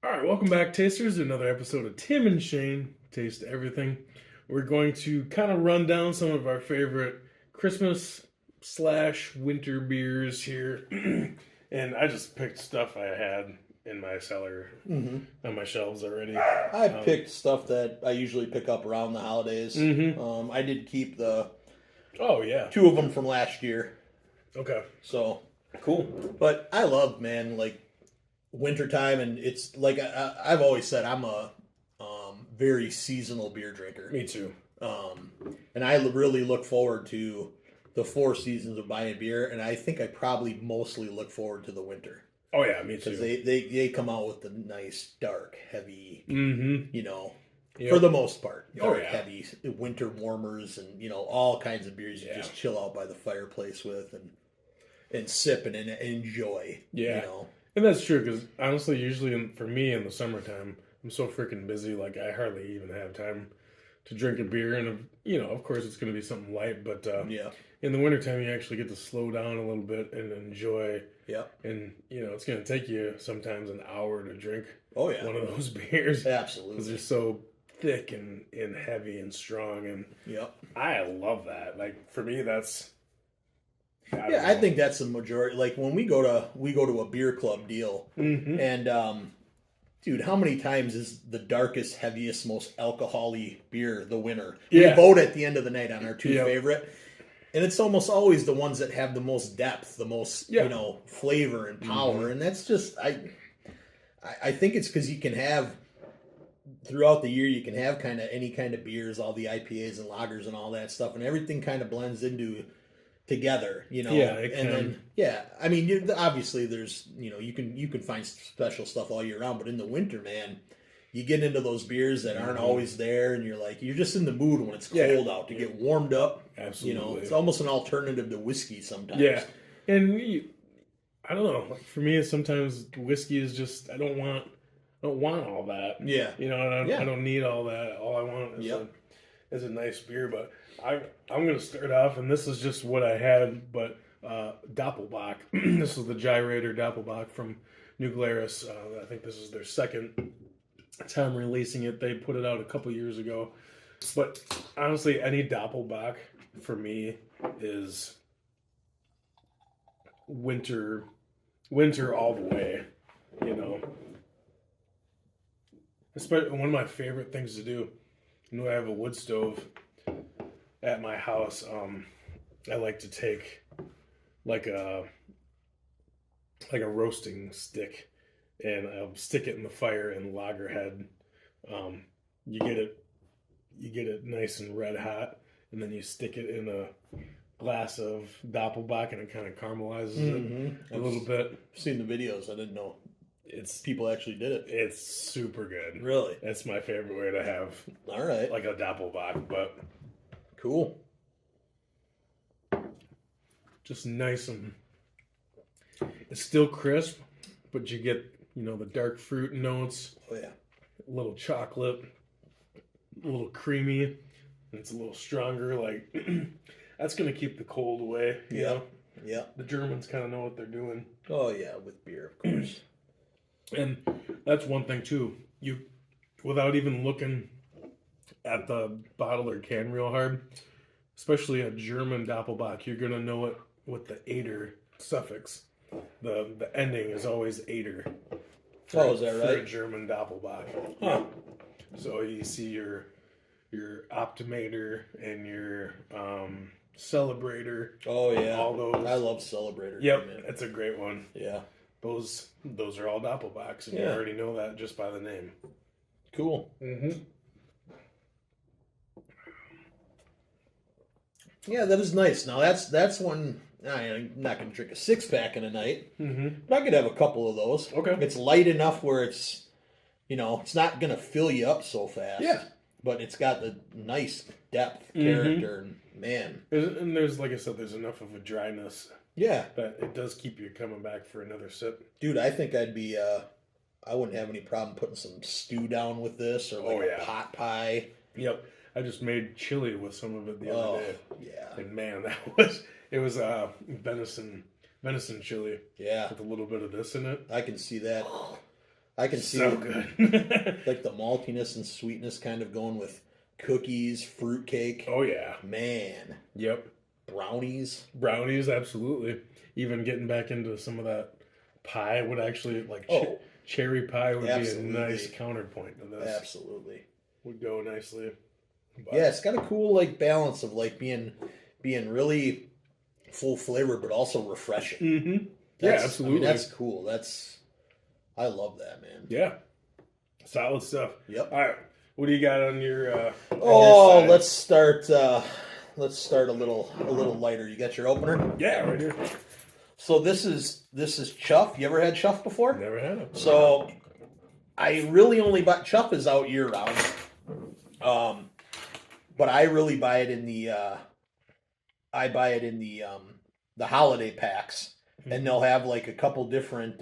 All right, welcome back, tasters. Another episode of Tim and Shayne Taste Everything. We're going to kind of run down some of our favorite Christmas/winter beers here, and I just picked stuff I had in my cellar on my shelves already. I picked stuff that I usually pick up around the holidays. I did keep the two of them from last year. Okay, So cool. But I love, man, like wintertime, and it's like I've always said I'm a very seasonal beer drinker. Me too. And I really look forward to the 4 seasons of buying beer, and I think I probably mostly look forward to the winter. Oh yeah, me too. Because they come out with the nice, dark, heavy, Yep. for the most part, dark, yeah. heavy winter warmers, and all kinds of beers you just chill out by the fireplace with and sip and enjoy. Yeah, and that's true because honestly, usually for me in the summertime, I'm so freaking busy. Like I hardly even have time to drink a beer, and of course, it's going to be something light. But in the wintertime, you actually get to slow down a little bit and enjoy. Yeah. And it's going to take you sometimes an hour to drink. Oh yeah. One of those beers. Absolutely. Because they're so thick and heavy and strong, and I love that. Like for me, that's. I think that's the majority. Like when we go to a beer club deal, and dude, how many times is the darkest, heaviest, most alcohol-y beer the winner? Yeah. We vote at the end of the night on our two favorite, and it's almost always the ones that have the most depth, the most flavor and power, and that's just I think it's because you can have. Throughout the year, you can have kind of any kind of beers, all the IPAs and lagers and all that stuff, and everything kind of blends together, I mean, obviously there's, you can find special stuff all year round, but in the winter, man, you get into those beers that aren't always there, and you're just in the mood when it's cold out to get warmed up. Absolutely. It's almost an alternative to whiskey sometimes. Yeah. And I don't know, like for me, sometimes whiskey is just, I don't want all that. Yeah. I don't need all that. All I want is a nice beer, but I'm going to start off, and this is just what I had, but Doppelbock. This is the Gyrator Doppelbock from New Glarus. I think this is their second time releasing it. They put it out a couple years ago. But honestly, any Doppelbock for me is winter all the way, Especially one of my favorite things to do. I have a wood stove at my house. I like to take like a roasting stick, and I'll stick it in the fire in Lagerhead. You get it nice and red hot, and then you stick it in a glass of Doppelbock, and it kind of caramelizes it a little bit. I've seen the videos. I didn't know people actually did it. It's super good. Really? That's my favorite way to have all right, like a Doppelbock, but cool. Just nice, and it's still crisp, but you get, the dark fruit notes. Oh yeah. A little chocolate, a little creamy, and it's a little stronger. Like that's gonna keep the cold away. Yeah. The Germans kind of know what they're doing. Oh yeah, with beer, of course. And that's one thing too. You, without even looking at the bottle or can real hard, especially a German Doppelbock, you're gonna know it with the "ader" suffix. The ending is always "ader." Is that right? For a German Doppelbock. Huh. So you see your Optimator and your Celebrator. Oh yeah, all those. I love Celebrator. Yep, that's a great one. Yeah, those are all Doppelbocks, and you already know that just by the name. Cool. Yeah, that is nice. Now that's one. I'm not going to drink a 6-pack in a night. But I could have a couple of those. Okay. It's light enough where it's, it's not going to fill you up so fast. Yeah. But it's got the nice depth, character, and man. And there's, like I said, there's enough of a dryness. Yeah. That it does keep you coming back for another sip. Dude, I think I'd be, I wouldn't have any problem putting some stew down with this, or a pot pie. Yep. I just made chili with some of it the other day. Yeah. And man, it was venison chili. Yeah. With a little bit of this in it. I can see that. I can see so good. like the maltiness and sweetness kind of going with cookies, fruitcake. Oh yeah, man. Yep. Brownies, absolutely. Even getting back into some of that pie would actually cherry pie would absolutely. be a nice counterpoint to this. Absolutely, would go nicely. But yeah, it's got a cool like balance of like being really full flavor, but also refreshing. Mm-hmm. Yeah, absolutely. I mean, that's cool. I love that, man. Yeah, solid stuff. Yep. All right, what do you got on your? On your let's start. Let's start a little lighter. You got your opener? Yeah, right here. So this is Chuff. You ever had Chuff before? Never had it. So I really only buy Chuff is out year round. But I really buy it in the the holiday packs, and they'll have like a couple different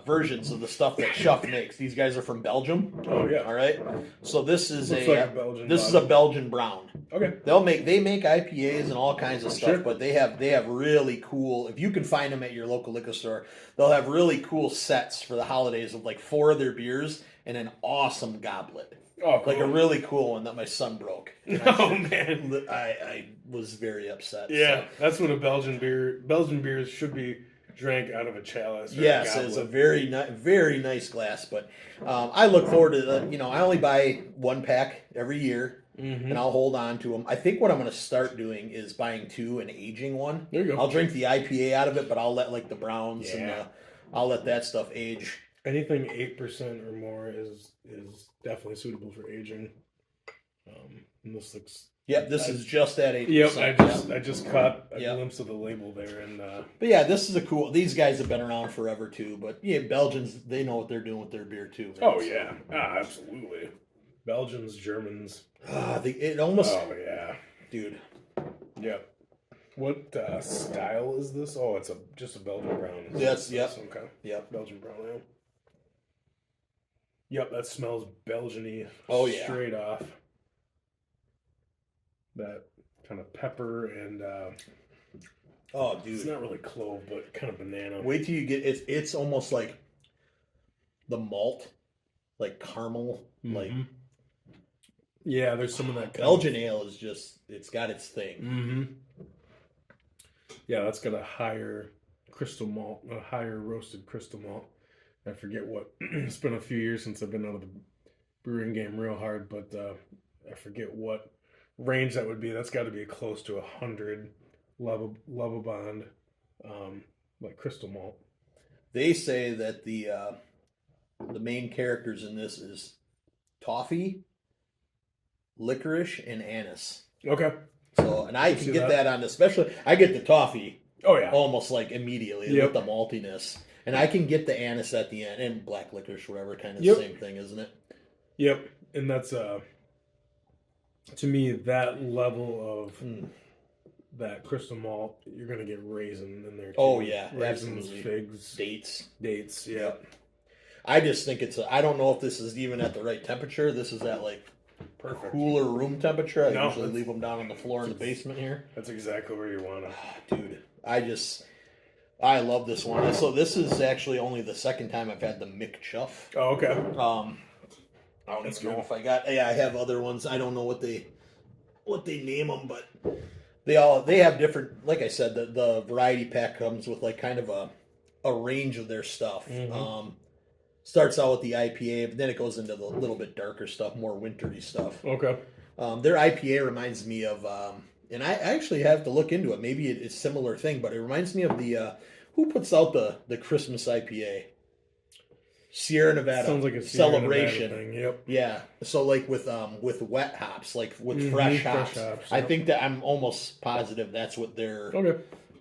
versions of the stuff that Chuff makes. These guys are from Belgium. Oh yeah. All right. So this is Looks like a Belgian. This is a Belgian brown. Okay. They make IPAs and all kinds of stuff, but they have really cool. If you can find them at your local liquor store, they'll have really cool sets for the holidays of like 4 of their beers and an awesome goblet. Oh, cool. Like a really cool one that my son broke. Man, I was very upset. Yeah, so. That's what a Belgian beers should be drank out of a chalice. Yes, it's a very nice glass. But I look forward to I only buy 1 pack every year, and I'll hold on to them. I think what I'm going to start doing is buying 2 and aging one. There you go. I'll drink the IPA out of it, but I'll let like the browns and I'll let that stuff age. Anything 8% or more is definitely suitable for aging. And this looks. Yep, this is just at 8%. Yep, I just caught a glimpse of the label there, and. But yeah, this is a cool. These guys have been around forever too. But yeah, Belgians, they know what they're doing with their beer too. Man. Oh yeah, absolutely. Belgians, Germans. It almost. Oh yeah, dude. Yep. What style is this? Oh, it's just a Belgian brown. Yes. Yep. Okay. Yep. Belgian brown ale. Yep, that smells Belgian-y. Oh yeah. Straight off. That kind of pepper and. Oh, dude. It's not really clove, but kind of banana. Wait till you get it. It's almost like the malt, like caramel, like. Yeah, there's some of that. Belgian ale is just, it's got its thing. Mm-hmm. Yeah, that's got a higher crystal malt, a higher roasted crystal malt. I forget what. It's been a few years since I've been out of the brewing game real hard, but I forget what range that would be. That's got to be close to 100 Lovabond, like crystal malt. They say that the main characters in this is toffee, licorice, and anise. Okay. So, and I can get that on, especially, I get the toffee. Oh, yeah. Almost like immediately with the maltiness. And I can get the anise at the end, and black licorice, whatever, kind of the same thing, isn't it? Yep. And that's, to me, that level of that crystal malt, you're going to get raisin in there, too. Oh, yeah. Raisins, absolutely. figs. Dates, yeah. Yep. I just think I don't know if this is even at the right temperature. This is at, like, perfect cooler room temperature. I usually leave them down on the floor in the basement here. That's exactly where you want them. Dude, I love this one. So this is actually only the second time I've had the Mick Chuff. Oh, okay. I don't even know if I got. Yeah, I have other ones. I don't know what they name them, but they have different. Like I said, the variety pack comes with like kind of a range of their stuff. Starts out with the IPA, but then it goes into the little bit darker stuff, more wintry stuff. Okay. Their IPA reminds me of, and I actually have to look into it. Maybe it's a similar thing, but it reminds me of the who puts out the Christmas IPA? Sierra Nevada. Sounds like a Celebration. Nevada thing. Yep. Yeah. So like with wet hops, like with fresh hops. I think that I'm almost positive that's what their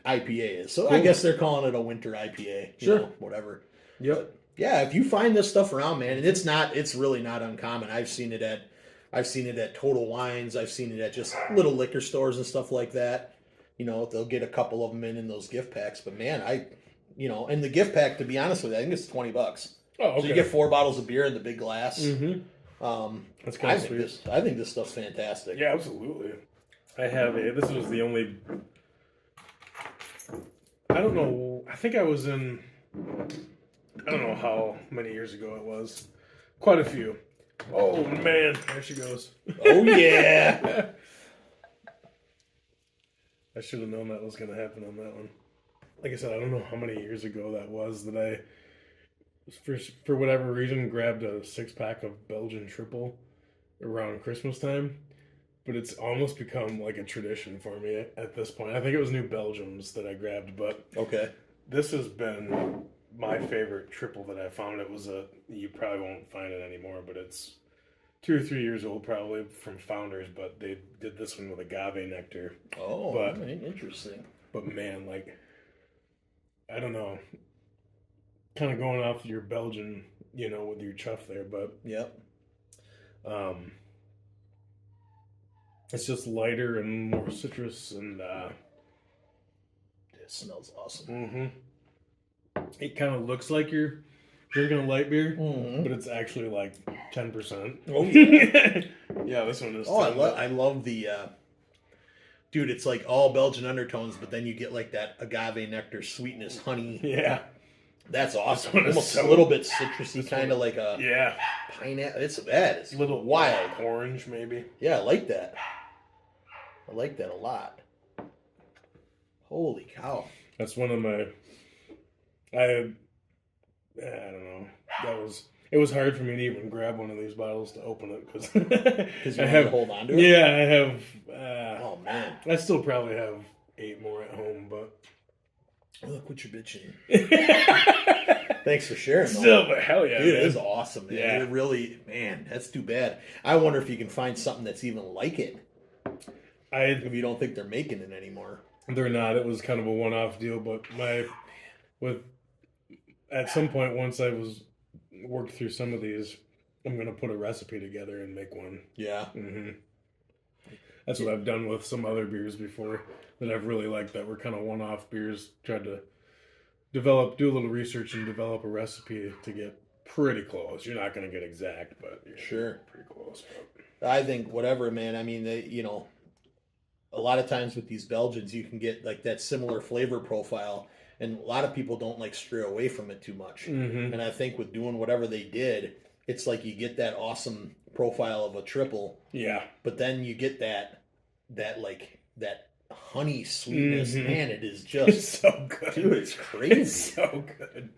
IPA is. So I guess they're calling it a winter IPA. You know, whatever. Yep. But yeah, if you find this stuff around, man, and it's really not uncommon. I've seen it at Total Wines. I've seen it at just little liquor stores and stuff like that. You know, they'll get a couple of them in those gift packs. But man, and the gift pack, to be honest with you, I think it's $20. Oh, okay. So you get 4 bottles of beer in the big glass. That's kind of sweet. I think this stuff's fantastic. Yeah, absolutely. This was the only. I don't know. I think I was in I don't know how many years ago it was. Quite a few. Oh, man. There she goes. Oh, yeah. I should have known that was going to happen on that one. Like I said, I don't know how many years ago that was that I, for whatever reason, grabbed a 6-pack of Belgian triple around Christmas time. But it's almost become like a tradition for me at this point. I think it was New Belgium's that I grabbed, but Okay. this has been my favorite triple that I found. It was you probably won't find it anymore, but it's 2 or 3 years old probably from Founders, but they did this one with agave nectar. Oh, but, interesting. But man, like, I don't know, kind of going off your Belgian, with your chuff there, but yep. It's just lighter and more citrus, and it smells awesome. Mm-hmm. It kind of looks like you're drinking a light beer, but it's actually like 10%. Oh yeah, yeah. This one is. Oh, I love the. Dude, it's like all Belgian undertones, but then you get like that agave nectar sweetness, honey. Yeah, that's awesome. Almost a little bit citrusy, kind of like a pineapple. It's a little wild orange, maybe. Yeah, I like that. I like that a lot. Holy cow! That's one of my. I don't know. It was hard for me to even grab one of these bottles to open it because I have to hold on to it. Yeah, I have. Oh man, I still probably have 8 more at home, but look what you're bitching. Thanks for sharing. Still, but hell yeah, dude, man. it is awesome. Man. Yeah, it really, man, that's too bad. I wonder if you can find something that's even like it. If you don't think they're making it anymore. They're not. It was kind of a one-off deal, but at some point once I was worked through some of these, I'm gonna put a recipe together and make one. Yeah. Mm-hmm. That's what I've done with some other beers before that I've really liked that were kind of one-off beers. Tried to do a little research and develop a recipe to get pretty close. You're not gonna get exact, but sure, pretty close. But I think whatever, man. I mean, a lot of times with these Belgians, you can get like that similar flavor profile, and a lot of people don't like stray away from it too much. Mm-hmm. And I think with doing whatever they did, it's like you get that awesome profile of a triple. Yeah. But then you get that honey sweetness. Mm-hmm. Man, it is just it's so good. Dude, it's crazy. It's so good.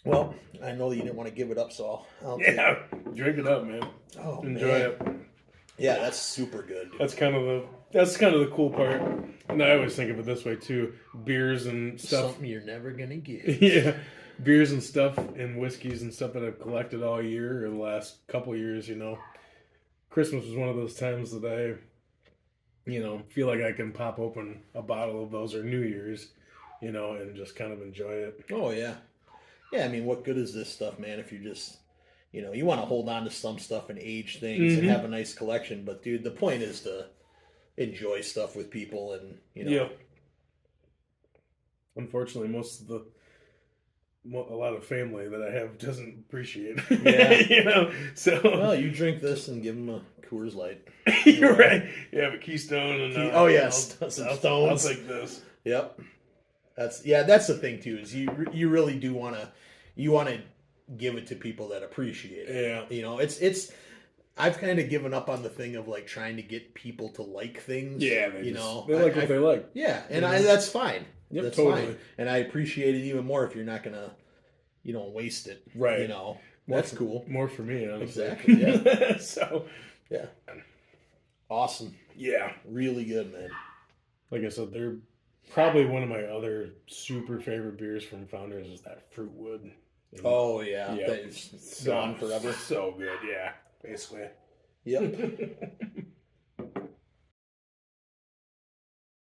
Well, I know that you didn't want to give it up, so I'll drink it up, man. Oh, enjoy it. Yeah, that's super good. Dude. That's kind of the cool part. And I always think of it this way too: beers and stuff. Something you're never gonna get. Yeah, beers and stuff and whiskeys and stuff that I've collected all year or the last couple years. Christmas was one of those times that I, feel like I can pop open a bottle of those, or New Year's, and just kind of enjoy it. Oh yeah, yeah. I mean, what good is this stuff, man? If you just you want to hold on to some stuff and age things and have a nice collection. But, dude, the point is to enjoy stuff with people and, Yeah. Unfortunately, a lot of family that I have doesn't appreciate it. Yeah. So. Well, you drink this and give them a Coors Light. You're right. Yeah, but Keystone and... oh, yeah, some Stones. I'll take this. Yep. That's the thing, too, is you really do want to give it to people that appreciate it. Yeah. It's I've kind of given up on the thing of like trying to get people to like things. Yeah, they like what they like. Yeah, and that's fine. Yep, that's totally. fine. And I appreciate it even more if you're not gonna, waste it. Right. That's cool. More for me, honestly. Exactly. Yeah. So. Yeah. Awesome. Yeah. Really good, man. Like I said, they're probably one of my other super favorite beers from Founders is that Fruitwood. Oh yeah, that is gone forever. So good, yeah. Basically. Yep.